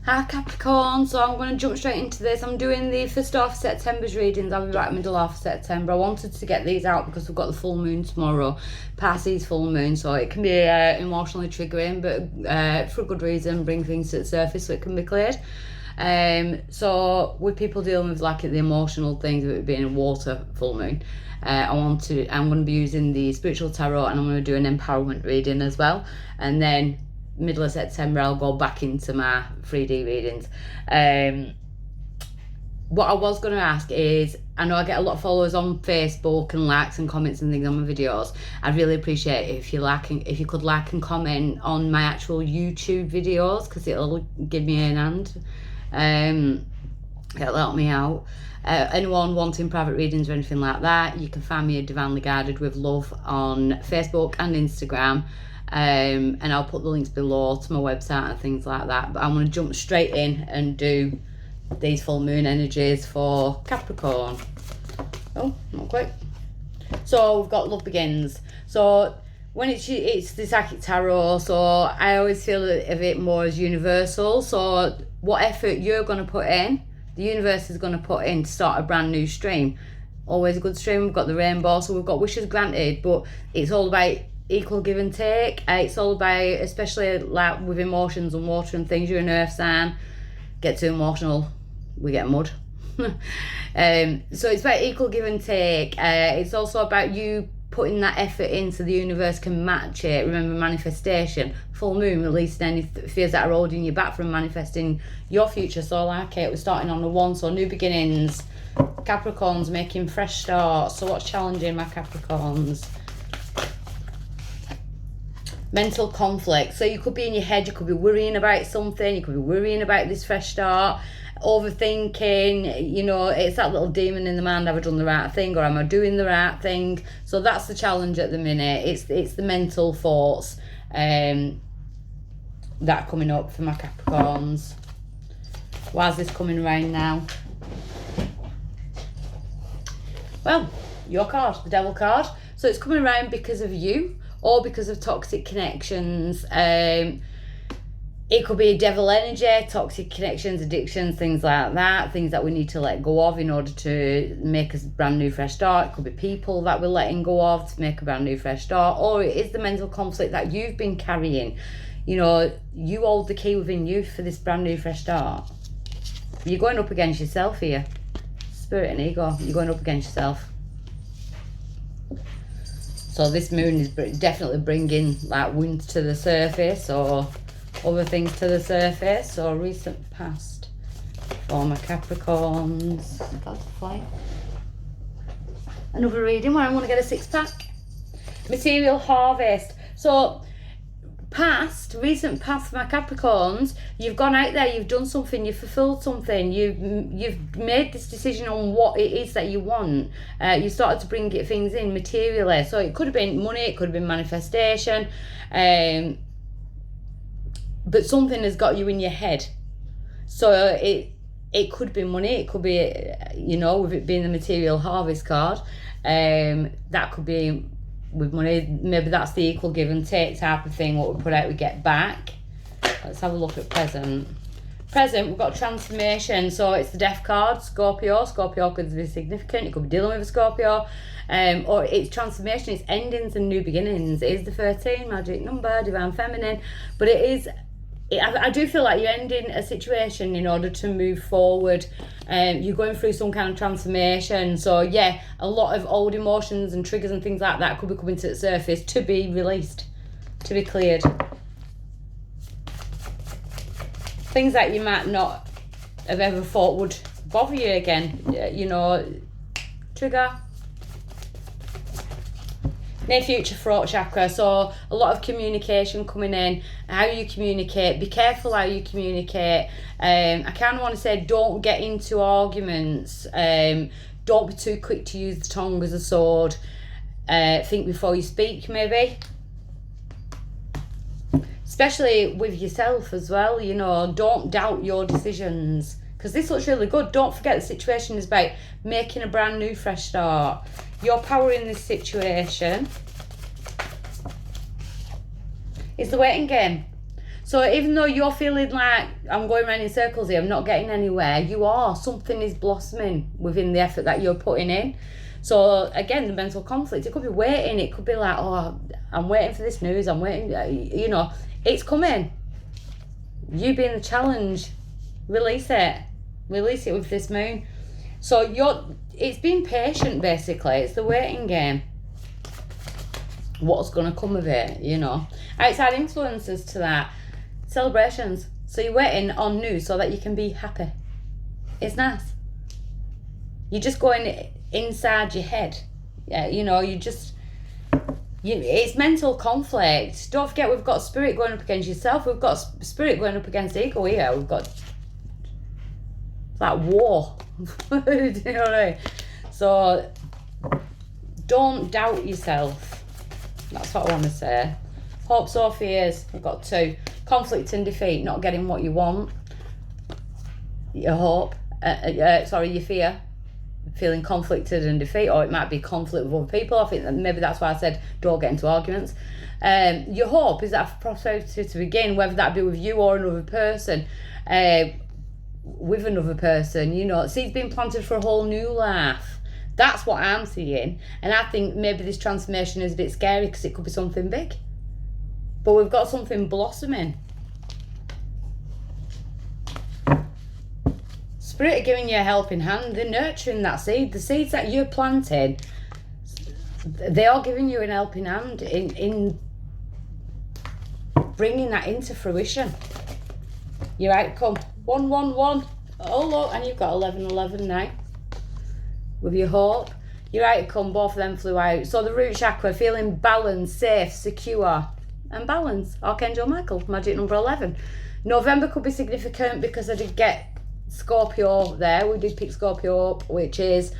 Hi Capricorn, so I'm going to jump straight into this. I'm doing the first half of September's readings. I'll be back middle half of September. I wanted to get these out because we've got the full moon tomorrow, Pisces full moon, so it can be emotionally triggering, but for a good reason, bring things to the surface so it can be cleared. So with people dealing with like the emotional things of it being a water full moon, I'm going to be using the spiritual tarot, and I'm going to do an empowerment reading as well, and then middle of September I'll go back into my 3D readings. What I was going to ask is, I know I get a lot of followers on Facebook and likes and comments and things on my videos. I'd really appreciate it if you could like and comment on my actual YouTube videos, because it'll give me an hand. It'll help me out. Anyone wanting private readings or anything like that, you can find me at Divinely Guided with Love on Facebook and Instagram. And I'll put the links below to my website and things like that. But I'm going to jump straight in and do these full moon energies for Capricorn. Oh, not quite. So we've got Love Begins. So when it's the Psychic Tarot, so I always feel of it more as universal. So what effort you're going to put in, the universe is going to put in to start a brand new stream. Always a good stream. We've got the rainbow, so we've got wishes granted, but it's all about equal give and take. It's all about, especially like with emotions and water and things, you're an earth sign, get too emotional, we get mud. So it's about equal give and take. It's also about you putting that effort in so the universe can match it. Remember, manifestation, full moon, releasing any fears that are holding you back from manifesting your future. So like it, we're starting on the 1, so new beginnings. Capricorns making fresh starts. So what's challenging my Capricorns? Mental conflict. So you could be in your head, you could be worrying about something, you could be worrying about this fresh start, overthinking, you know, it's that little demon in the mind, have I done the right thing, or am I doing the right thing? So that's the challenge at the minute. It's the mental thoughts that are coming up for my Capricorns. Why is this coming around now? Well, your card, the Devil card. So it's coming around because of you, or because of toxic connections. It could be devil energy, toxic connections, addictions, things like that, things that we need to let go of in order to make a brand new fresh start. It could be people that we're letting go of to make a brand new fresh start, or it is the mental conflict that you've been carrying. You know, you hold the key within you for this brand new fresh start. You're going up against yourself here. Spirit and ego, you're going up against yourself. So this moon is definitely bringing like wind to the surface, or other things to the surface, or recent past for my Capricorns. That's fine. Another reading where I want to get a 6-pack. Material harvest. So recent past for my Capricorns, you've gone out there, you've done something, you've fulfilled something, you've made this decision on what it is that you want. You started to bring things in materially. So it could have been money, it could have been manifestation, but something has got you in your head. So it could be money, it could be, you know, with it being the material harvest card, that could be with money. Maybe that's the equal give and take type of thing. What we put out we get back. Let's have a look at present. We've got transformation. So it's the Death card. Scorpio could be significant. You could be dealing with a Scorpio, or it's transformation, it's endings and new beginnings. It is the 13 magic number, divine feminine, but I do feel like you're ending a situation in order to move forward. You're going through some kind of transformation. So yeah, a lot of old emotions and triggers and things like that could be coming to the surface to be released, to be cleared. Things that you might not have ever thought would bother you again, you know, trigger. Near future throat chakra, so a lot of communication coming in, how you communicate, be careful how you communicate. I kind of want to say don't get into arguments, don't be too quick to use the tongue as a sword, think before you speak maybe. Especially with yourself as well, you know, don't doubt your decisions, because this looks really good. Don't forget the situation is about making a brand new fresh start. Your power in this situation is the waiting game. So even though you're feeling like I'm going around in circles here, I'm not getting anywhere, you are. Something is blossoming within the effort that you're putting in. So again, the mental conflict, it could be waiting. It could be like, oh, I'm waiting for this news. I'm waiting, you know, it's coming. You being the challenge, release it. Release it with this moon. So it's being patient, basically. It's the waiting game. What's going to come of it, you know. Outside influences to that. Celebrations. So you're waiting on news so that you can be happy. It's nice. You're just going inside your head. Yeah, you know, it's mental conflict. Don't forget, we've got spirit going up against yourself. We've got spirit going up against ego here. We've got that war. You know what I mean? So don't doubt yourself. That's what I want to say. Hopes or fears. We've got 2. Conflict and defeat. Not getting what you want. Your hope. Your fear. Feeling conflicted and defeat, or it might be conflict with other people. I think that maybe that's why I said don't get into arguments. Your hope is that prosperity to begin, whether that be with you or another person, with another person, you know, seeds being planted for a whole new life. That's what I'm seeing, and I think maybe this transformation is a bit scary because it could be something big, but we've got something blossoming. Spirit are giving you a helping hand. They're nurturing that seed. The seeds that you're planting, they are giving you an helping hand in bringing that into fruition. Your outcome. 111. Oh, look, and you've got 1111 now. With your hope. Your outcome, both of them flew out. So the root chakra, feeling balanced, safe, secure, and balanced. Archangel Michael, magic number 11. November could be significant because I did get Scorpio there. We did pick Scorpio up, which is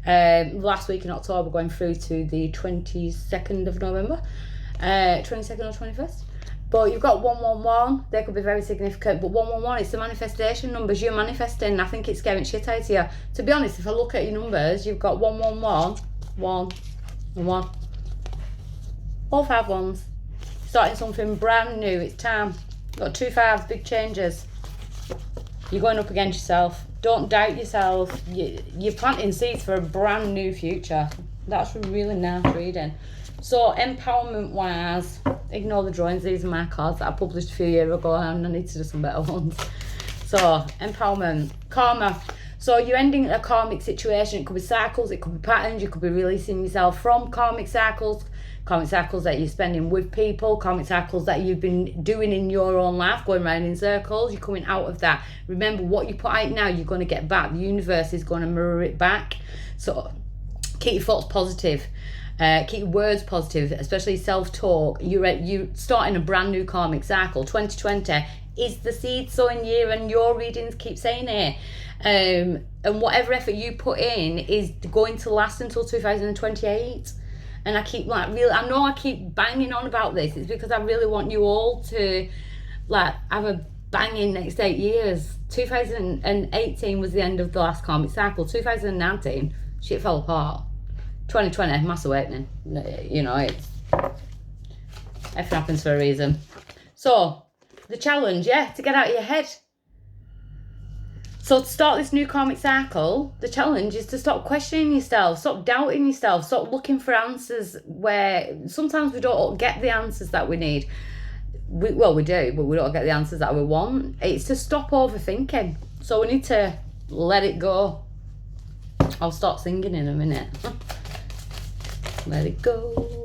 last week in October, going through to the 22nd of November, 22nd or 21st. But you've got 111. They could be very significant, but 111, it's the manifestation numbers. You're manifesting. I think it's scaring shit out of you. To be honest, if I look at your numbers, you've got 111, 1 and 1. All 5 ones. Starting something brand new. It's time. Got 2 5s, big changes. You're going up against yourself. Don't doubt yourself. You're planting seeds for a brand new future. That's really nice reading. So empowerment wise, ignore the drawings. These are my cards that I published a few years ago and I need to do some better ones. So empowerment, karma. So you're ending a karmic situation. It could be cycles, it could be patterns. You could be releasing yourself from karmic cycles that you're spending with people, karmic cycles that you've been doing in your own life, going around in circles. You're coming out of that. Remember, what you put out now, you're going to get back. The universe is going to mirror it back. So keep your thoughts positive. Keep your words positive, especially self-talk. You're starting a brand new karmic cycle. 2020 is the seed sowing year, and your readings keep saying it. And whatever effort you put in is going to last until 2028. And I keep I know I keep banging on about this. It's because I really want you all to have a banging next 8 years. 2018 was the end of the last karmic cycle. 2019, shit fell apart. 2020, mass awakening. You know, everything happens for a reason. So, the challenge, to get out of your head. So to start this new karmic cycle, the challenge is to stop questioning yourself, stop doubting yourself, stop looking for answers where sometimes we don't get the answers that we need. We do, but we don't get the answers that we want. It's to stop overthinking. So we need to let it go. I'll start singing in a minute. Let it go.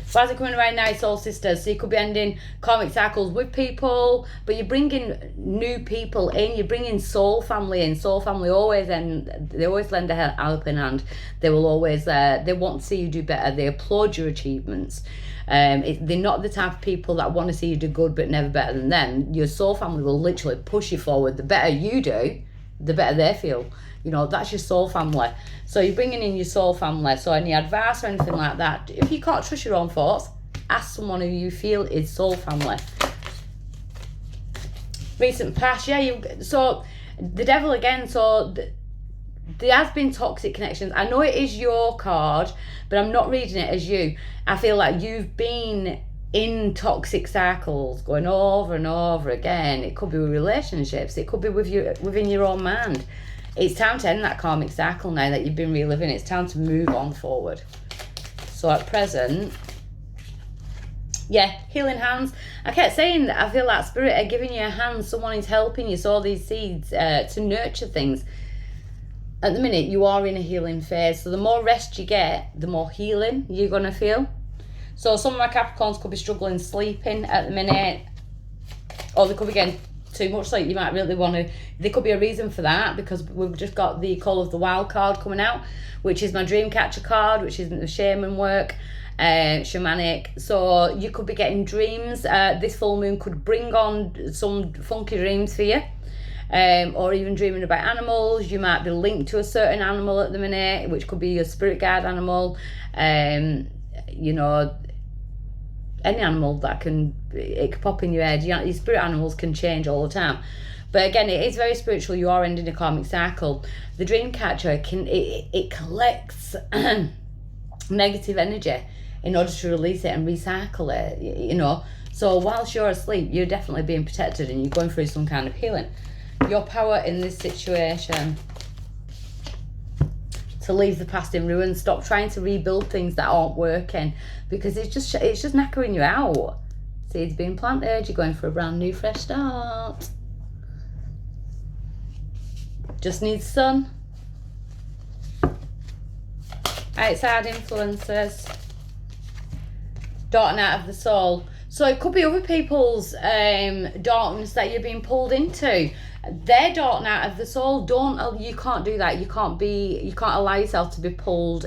So as I'm coming around now, soul sisters, so you could be ending karmic cycles with people, but you're bringing new people in. You're bringing soul family in. Soul family always they always lend a helping hand. They will always they want to see you do better. They applaud your achievements. They're not the type of people that want to see you do good but never better than them. Your soul family will literally push you forward. The better you do, the better they feel. You know, that's your soul family. So you're bringing in your soul family. So any advice or anything like that, if you can't trust your own thoughts, ask someone who you feel is soul family. Recent past, so the devil again, so there has been toxic connections. I know it is your card, but I'm not reading it as you. I feel like you've been in toxic cycles going over and over again. It could be with relationships, it could be with you within your own mind. It's time to end that karmic cycle now that you've been reliving. It's time to move on forward. So at present, yeah, healing hands. I kept saying that I feel like spirit are giving you a hand. Someone is helping you sow these seeds to nurture things. At the minute, you are in a healing phase. So the more rest you get, the more healing you're going to feel. So some of my Capricorns could be struggling sleeping at the minute. Or they could be getting too much sleep. You might really want to... There could be a reason for that, because we've just got the Call of the Wild card coming out, which is my dream catcher card, which isn't the shaman work, shamanic. So you could be getting dreams. This full moon could bring on some funky dreams for you. Or even dreaming about animals. You might be linked to a certain animal at the minute, which could be your spirit guide animal. You know, any animal that can pop in your head. Your spirit animals can change all the time. But again, it is very spiritual. You are ending a karmic cycle. The dream catcher it collects negative energy in order to release it and recycle it, you know. So whilst you're asleep, you're definitely being protected and you're going through some kind of healing. Your power in this situation: to leave the past in ruins. Stop trying to rebuild things that aren't working, because it's just knackering you out. Seeds being planted. You're going for a brand new fresh start. Just needs sun. Outside influences. Dark night of the soul. So it could be other people's darkness that you're being pulled into. Their dark night of the soul. You can't do that. You can't allow yourself to be pulled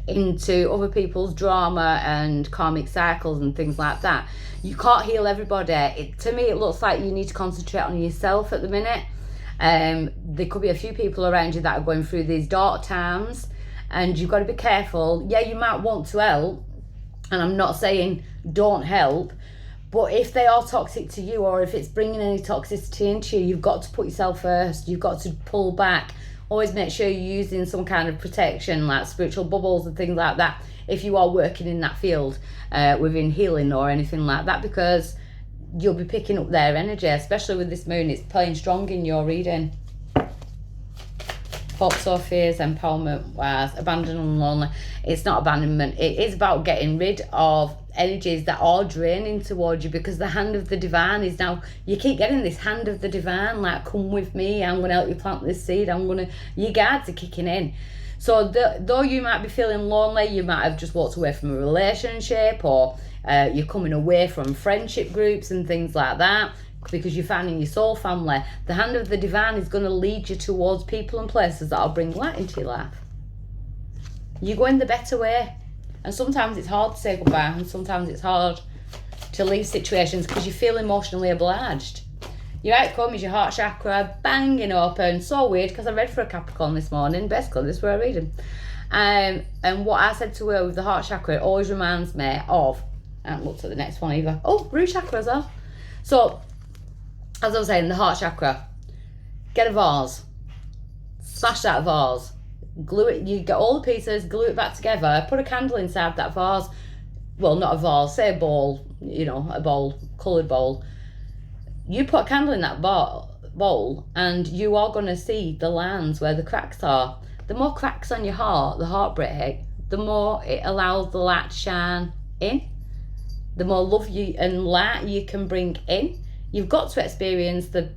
into other people's drama and karmic cycles and things like that. You can't heal everybody. To me, it looks like you need to concentrate on yourself at the minute. There could be a few people around you that are going through these dark times, and you've got to be careful. Yeah, you might want to help, and I'm not saying don't help, but if they are toxic to you, or if it's bringing any toxicity into you, you've got to put yourself first. You've got to pull back. Always make sure you're using some kind of protection, like spiritual bubbles and things like that, if you are working in that field within healing or anything like that, because you'll be picking up their energy, especially with this moon. It's playing strong in your reading. Hopes or fears, empowerment wise, abandoned and lonely. It's not abandonment. It is about getting rid of energies that are draining towards you, because the hand of the divine is now, you keep getting this hand of the divine, like, come with me, I'm going to help you plant this seed, your guides are kicking in. So though you might be feeling lonely, you might have just walked away from a relationship, or you're coming away from friendship groups and things like that, because you're finding your soul family. The hand of the divine is going to lead you towards people and places that will bring light into your life. You're going the better way. And sometimes it's hard to say goodbye, and sometimes it's hard to leave situations because you feel emotionally obliged. Your outcome is your heart chakra banging open. So weird, because I read for a Capricorn this morning. Basically, this is where I read him. And what I said to her with the heart chakra, it always reminds me of, I haven't looked at the next one either. Oh, root chakra as well. So, as I was saying, the heart chakra. Get a vase. Smash that vase. Glue it. You get all the pieces, glue it back together. Put a candle inside that vase. Well, not a vase, say a bowl. You know, a bowl, coloured bowl. You put a candle in that bowl, and you are going to see the lines where the cracks are. The more cracks on your heart, the heartbreak, the more it allows the light to shine in. The more love and light you can bring in. You've got to experience the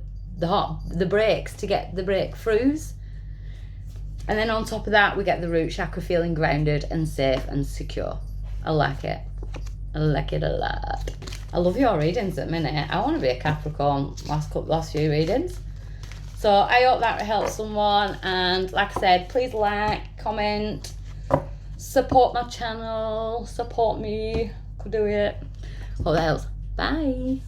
breaks to get the breakthroughs. And then on top of that, we get the root chakra feeling grounded and safe and secure. I like it. I like it a lot. I love your readings at the minute. I want to be a Capricorn last few readings. So I hope that helps someone. And like I said, please like, comment, support my channel, support me. Could do it. Hope that helps. Bye.